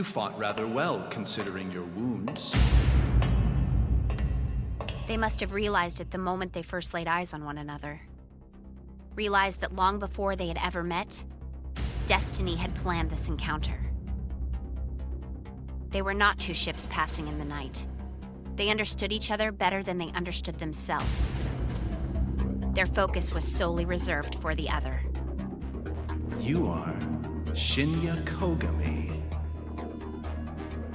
You fought rather well, considering your wounds. They must have realized it the moment they first laid eyes on one another. Realized that long before they had ever met, destiny had planned this encounter. They were not two ships passing in the night. They understood each other better than they understood themselves. Their focus was solely reserved for the other. You are Shinya Kogami.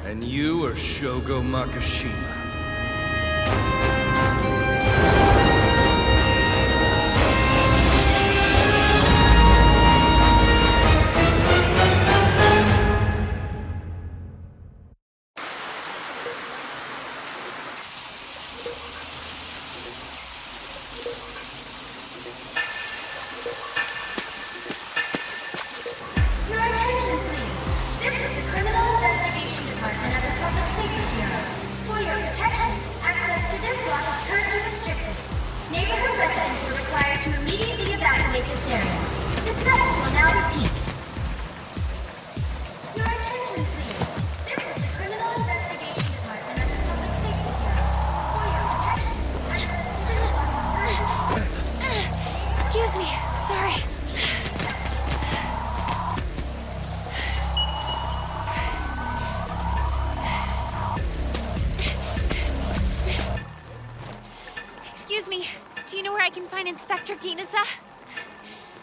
And you are Shogo Makishima. Your attention, please. This is the Criminal Investigation Department of the Public Safety Bureau. For your protection, access to this block is currently restricted. Neighborhood residents are required to immediately evacuate this area. This message will now repeat. Your attention, please. This is the Criminal Investigation Department of the Public Safety Bureau. For your protection, access to this block is currently restricted. Excuse me, sorry. Excuse me, do you know where I can find Inspector Ginasa?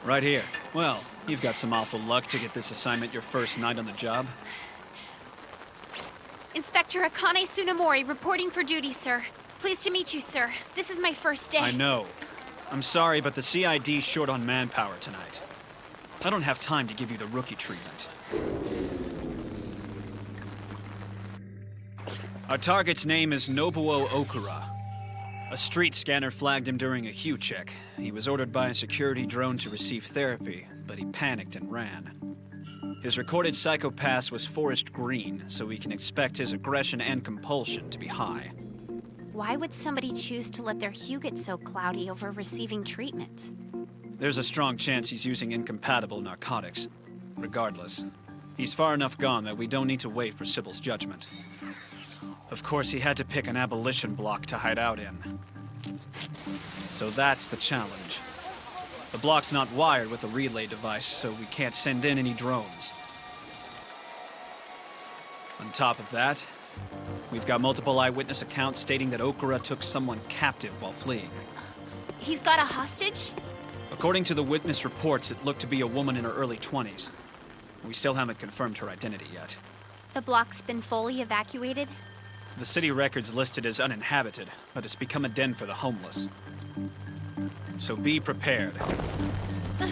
Right here. Well, you've got some awful luck to get this assignment your first night on the job. Inspector Akane Tsunemori reporting for duty, sir. Pleased to meet you, sir. This is my first day. I know. I'm sorry, but the CID's short on manpower tonight. I don't have time to give you the rookie treatment. Our target's name is Nobuo Okura. A street scanner flagged him during a Q check. He was ordered by a security drone to receive therapy, but he panicked and ran. His recorded psychopath was Forest Green, so we can expect his aggression and compulsion to be high. Why would somebody choose to let their hue get so cloudy over receiving treatment? There's a strong chance he's using incompatible narcotics. Regardless, he's far enough gone that we don't need to wait for Sybil's judgment. Of course, he had to pick an abolition block to hide out in. So that's the challenge. The block's not wired with a relay device, so we can't send in any drones. On top of that, we've got multiple eyewitness accounts stating that Okura took someone captive while fleeing. He's got a hostage? According to the witness reports, it looked to be a woman in her early 20s. We still haven't confirmed her identity yet. The block's been fully evacuated? The city record's listed as uninhabited, but it's become a den for the homeless. So be prepared. A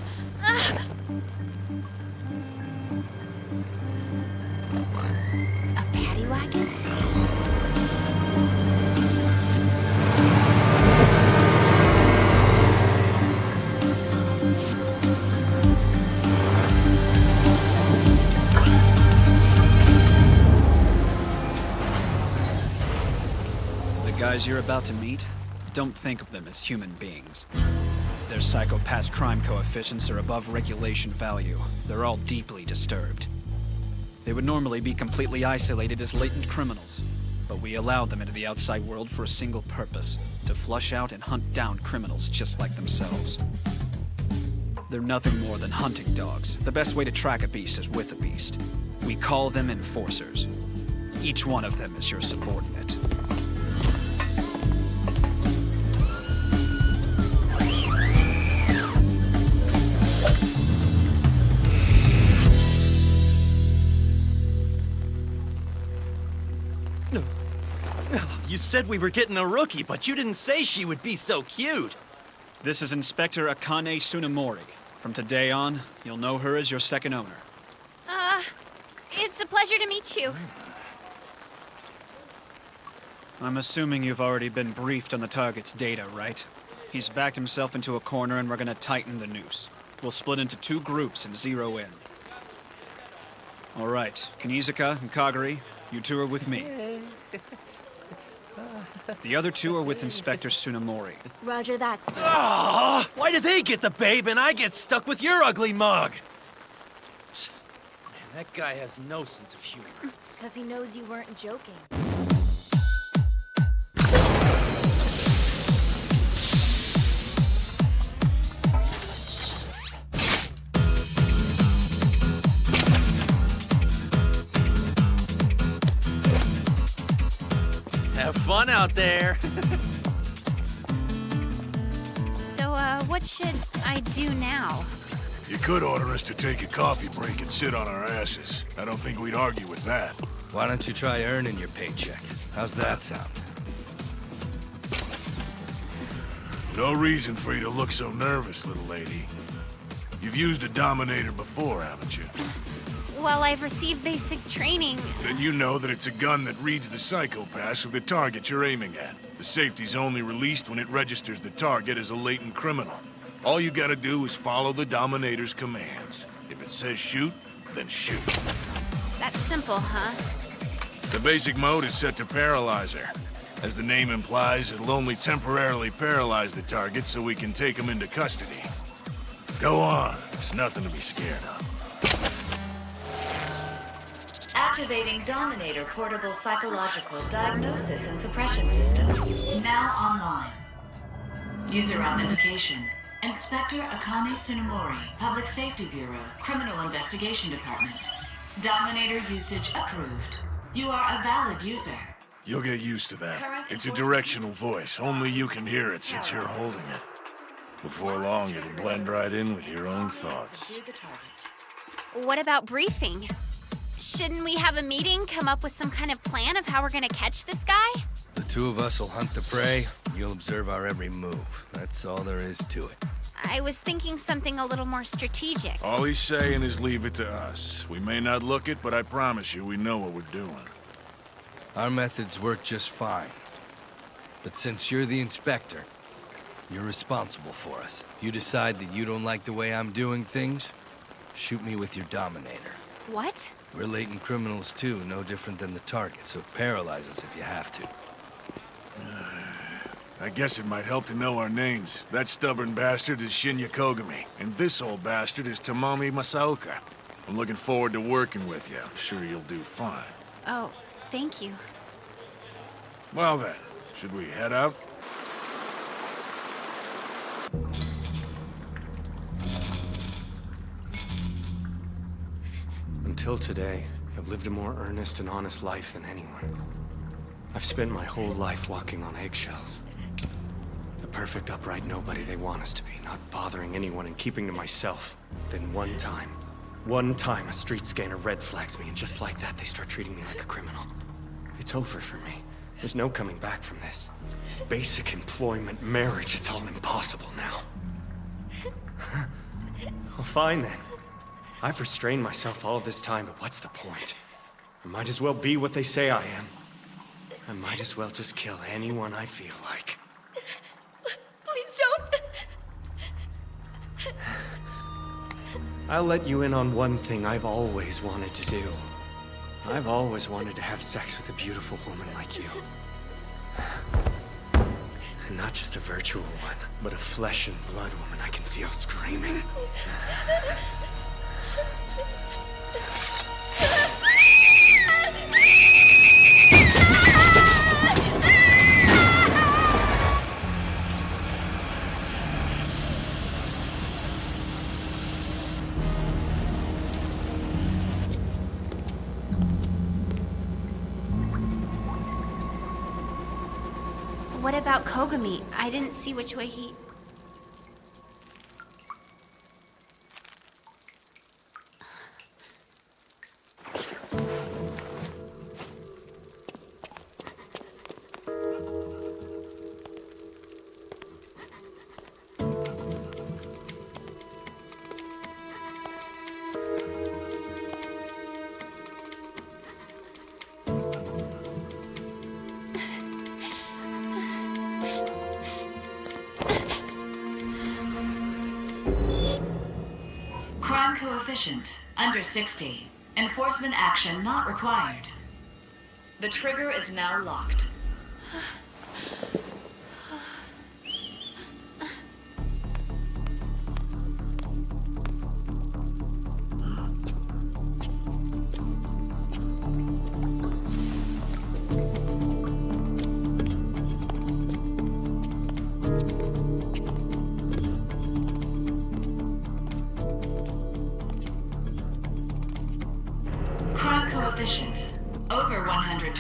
paddy wagon? The guys you're about to meet, don't think of them as human beings. Their psychopath crime coefficients are above regulation value. They're all deeply disturbed. They would normally be completely isolated as latent criminals, but we allow them into the outside world for a single purpose: to flush out and hunt down criminals just like themselves. They're nothing more than hunting dogs. The best way to track a beast is with a beast. We call them enforcers. Each one of them is your subordinate. You said we were getting a rookie, but you didn't say she would be so cute. This is Inspector Akane Tsunemori. From today on, you'll know her as your second owner. It's a pleasure to meet you. I'm assuming you've already been briefed on the target's data, right? He's backed himself into a corner and we're gonna tighten the noose. We'll split into 2 groups and zero in. All right, Kanizuka and Kagari, you 2 are with me. The other 2 are with Inspector Tsunemori. Roger that, sir. Ah! Why do they get the babe and I get stuck with your ugly mug? Man, that guy has no sense of humor. Because he knows you weren't joking. Have fun out there. So, what should I do now? You could order us to take a coffee break and sit on our asses. I don't think we'd argue with that. Why don't you try earning your paycheck? How's that sound? No reason for you to look so nervous, little lady. You've used a Dominator before, haven't you? Well, I've received basic training. Then you know that it's a gun that reads the psychopaths of the target you're aiming at. The safety's only released when it registers the target as a latent criminal. All you gotta do is follow the Dominator's commands. If it says shoot, then shoot. That's simple, huh? The basic mode is set to Paralyzer. As the name implies, it'll only temporarily paralyze the target so we can take him into custody. Go on. There's nothing to be scared of. Activating Dominator Portable Psychological Diagnosis and Suppression System. Now online. User authentication. Inspector Akane Tsunemori, Public Safety Bureau, Criminal Investigation Department. Dominator usage approved. You are a valid user. You'll get used to that. It's a directional voice. Only you can hear it since you're holding it. Before long, it'll blend right in with your own thoughts. What about briefing? Shouldn't we have a meeting, come up with some kind of plan of how we're gonna catch this guy? The two of us will hunt the prey, and you'll observe our every move. That's all there is to it. I was thinking something a little more strategic. All he's saying is leave it to us. We may not look it, but I promise you we know what we're doing. Our methods work just fine. But since you're the inspector, you're responsible for us. If you decide that you don't like the way I'm doing things, shoot me with your Dominator. What? We're latent criminals too, no different than the target, so paralyze us if you have to. I guess it might help to know our names. That stubborn bastard is Shinya Kogami, and this old bastard is Tamami Masaoka. I'm looking forward to working with you. I'm sure you'll do fine. Oh, thank you. Well then, should we head out? Until today, I've lived a more earnest and honest life than anyone. I've spent my whole life walking on eggshells. The perfect upright nobody they want us to be, not bothering anyone and keeping to myself. Then one time a street scanner red flags me, and just like that they start treating me like a criminal. It's over for me. There's no coming back from this. Basic employment, marriage, it's all impossible now. Well, fine then. I've restrained myself all this time, but what's the point? I might as well be what they say I am. I might as well just kill anyone I feel like. Please don't. I'll let you in on one thing I've always wanted to do. I've always wanted to have sex with a beautiful woman like you. And not just a virtual one, but a flesh and blood woman I can feel screaming. What about Kogami? I didn't see which way he... Crime coefficient under 60. Enforcement action not required. The trigger is now locked.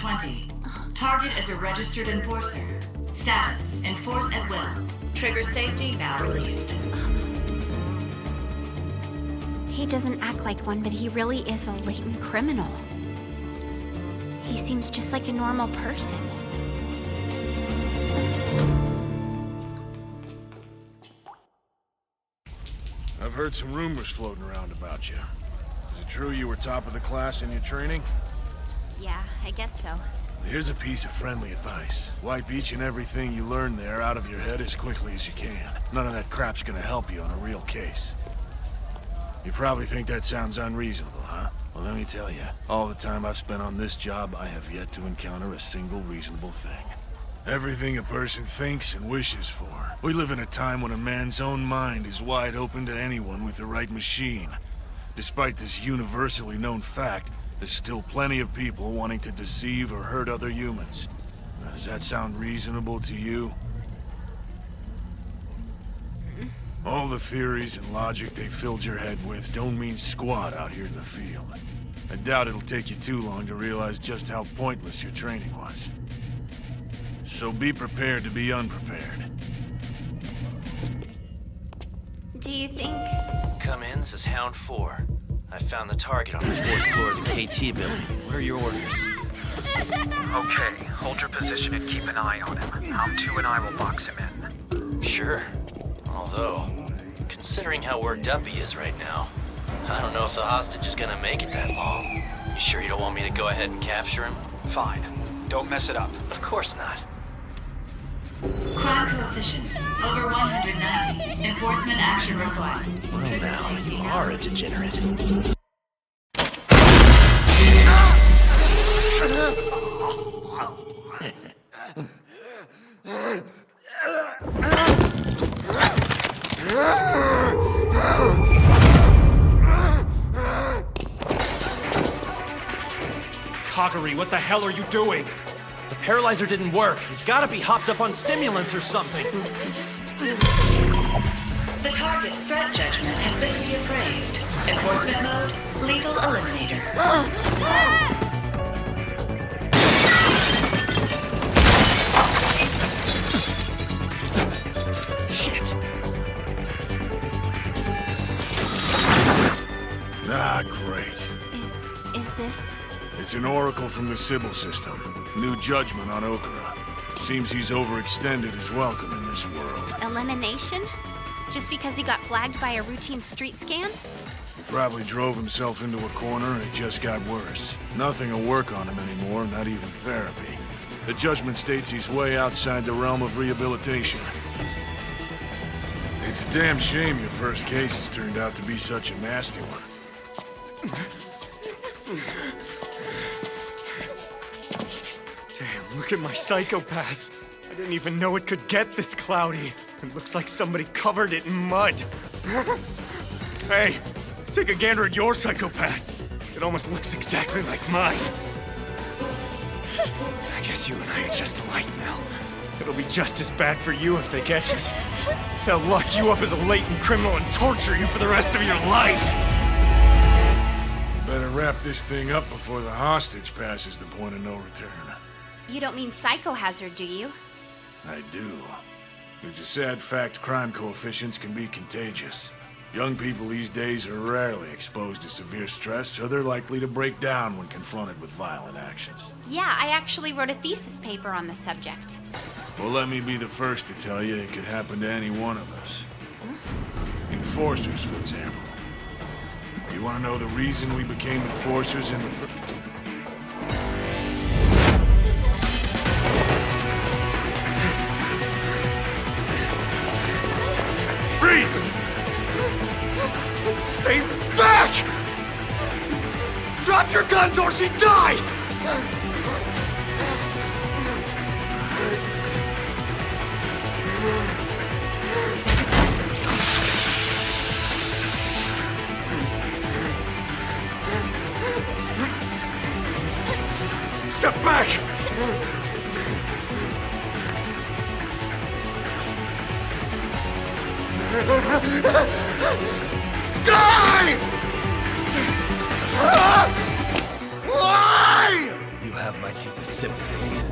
20. Target is a registered enforcer. Status, enforce at will. Trigger safety now released. He doesn't act like one, but he really is a latent criminal. He seems just like a normal person. I've heard some rumors floating around about you. Is it true you were top of the class in your training? Yeah, I guess so. Here's a piece of friendly advice. Wipe each and everything you learn there out of your head as quickly as you can. None of that crap's gonna help you on a real case. You probably think that sounds unreasonable, huh? Well, let me tell you, all the time I've spent on this job, I have yet to encounter a single reasonable thing. Everything a person thinks and wishes for. We live in a time when a man's own mind is wide open to anyone with the right machine. Despite this universally known fact, there's still plenty of people wanting to deceive or hurt other humans. Now, does that sound reasonable to you? All the theories and logic they filled your head with don't mean squat out here in the field. I doubt it'll take you too long to realize just how pointless your training was. So be prepared to be unprepared. Do you think... Come in, this is Hound 4. I found the target on the 4th floor of the KT building. What are your orders? Okay, hold your position and keep an eye on him. Hound 2 and I will box him in. Sure. Although, considering how worked up he is right now, I don't know if the hostage is gonna make it that long. You sure you don't want me to go ahead and capture him? Fine. Don't mess it up. Of course not. Crime coefficient over 190. Enforcement action required. Well now, you are a degenerate. Kagari, what the hell are you doing? The paralyzer didn't work. He's gotta be hopped up on stimulants or something. The target's threat judgment has been reappraised. Enforcement mode, lethal eliminator. Shit. Ah, great. Is this... It's an oracle from the Sybil system. New judgment on Okura. Seems he's overextended his welcome in this world. elimination? Just because he got flagged by a routine street scan? He probably drove himself into a corner and it just got worse. Nothing will work on him anymore, not even therapy. The judgment states he's way outside the realm of rehabilitation. It's a damn shame your first case has turned out to be such a nasty one. Damn, look at my psychopaths. I didn't even know it could get this cloudy. It looks like somebody covered it in mud. Hey, take a gander at your psychopaths. It almost looks exactly like mine. I guess you and I are just alike now. It'll be just as bad for you if they catch us. They'll lock you up as a latent criminal and torture you for the rest of your life. Better wrap this thing up before the hostage passes the point of no return. You don't mean Psychohazard, do you? I do. It's a sad fact crime coefficients can be contagious. Young people these days are rarely exposed to severe stress, so they're likely to break down when confronted with violent actions. Yeah, I actually wrote a thesis paper on the subject. Well, let me be the first to tell you it could happen to any one of us. Enforcers, for example. You want to know the reason we became enforcers in the first... Freeze! Stay back! Drop your guns or she dies! Step back! Die! Why? You have my my deepest sympathies.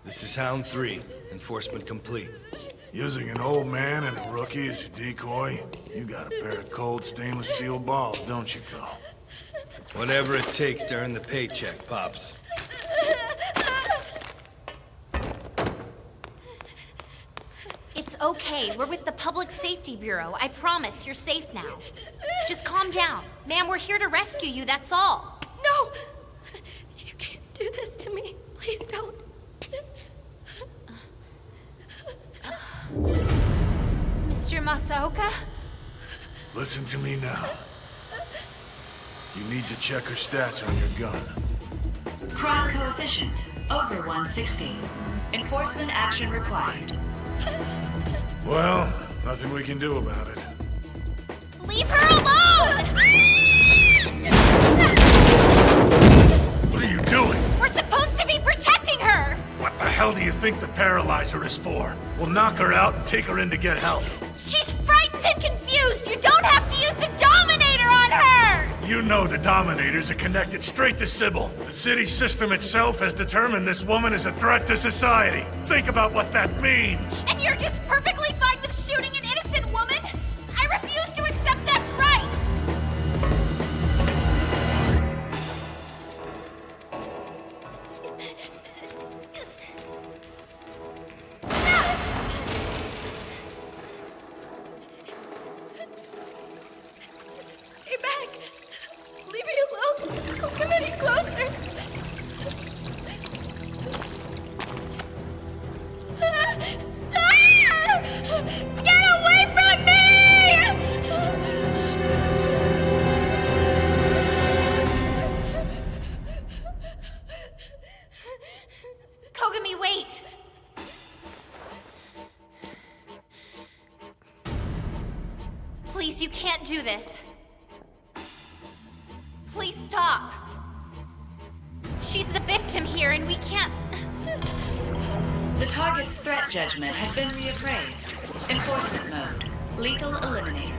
This is Hound 3. Enforcement complete. Using an old man and a rookie as your decoy? You got a pair of cold stainless steel balls, don't you, Cole? Whatever it takes to earn the paycheck, Pops. It's okay. We're with the Public Safety Bureau. I promise you're safe now. Just calm down. Ma'am, we're here to rescue you, that's all. No! You can't do this to me. Please don't. Mr. Masaoka? Listen to me now. You need to check her stats on your gun. Crime coefficient over 160. Enforcement action required. Well, nothing we can do about it. Leave her alone! What are you doing? We're supposed to be protecting her! What the hell do you think the paralyzer is for? We'll knock her out and take her in to get help. She's frightened and confused! You don't have to use the Dominator on her! You know the Dominators are connected straight to Sybil. The city system itself has determined this woman is a threat to society. Think about what that means. And you're just perfectly fine with shooting an innocent woman? I refuse to accept that's right! Stay back. Leave me alone. Don't come any closer. Get away from me! Kogami, wait! Please, you can't do this. Please stop. She's the victim here, and we can't... The target's threat judgment has been reappraised. Enforcement mode. Lethal eliminator.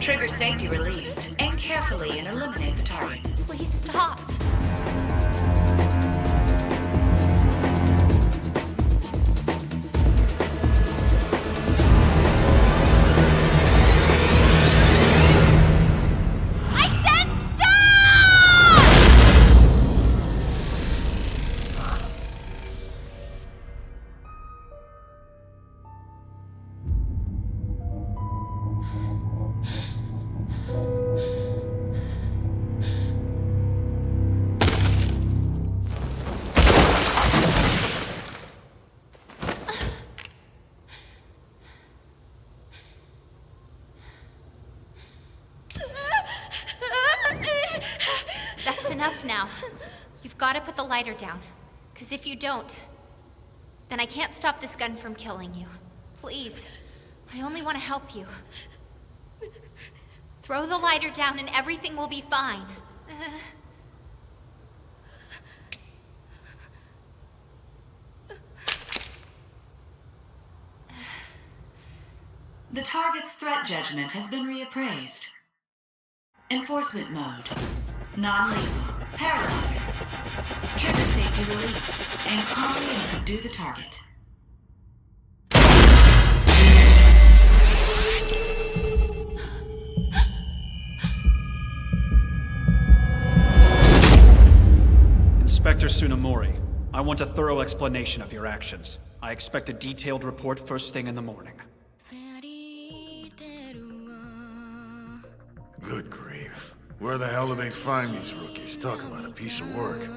Trigger safety released. Aim carefully and eliminate the target. Please stop. I said stop! That's enough now. You've got to put the lighter down. Because if you don't, then I can't stop this gun from killing you. Please. I only want to help you. Throw the lighter down and everything will be fine. The target's threat judgment has been reappraised. Enforcement mode. Non-lethal. Paralyzer. Trigger safety released. Aim calmly and subdue the target. Inspector Tsunemori, I want a thorough explanation of your actions. I expect a detailed report first thing in the morning. Good grief. Where the hell do they find these rookies? Talk about a piece of work.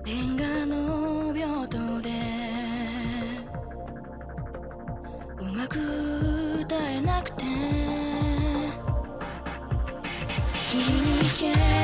レンガの病棟でうまく歌えなくて切り抜け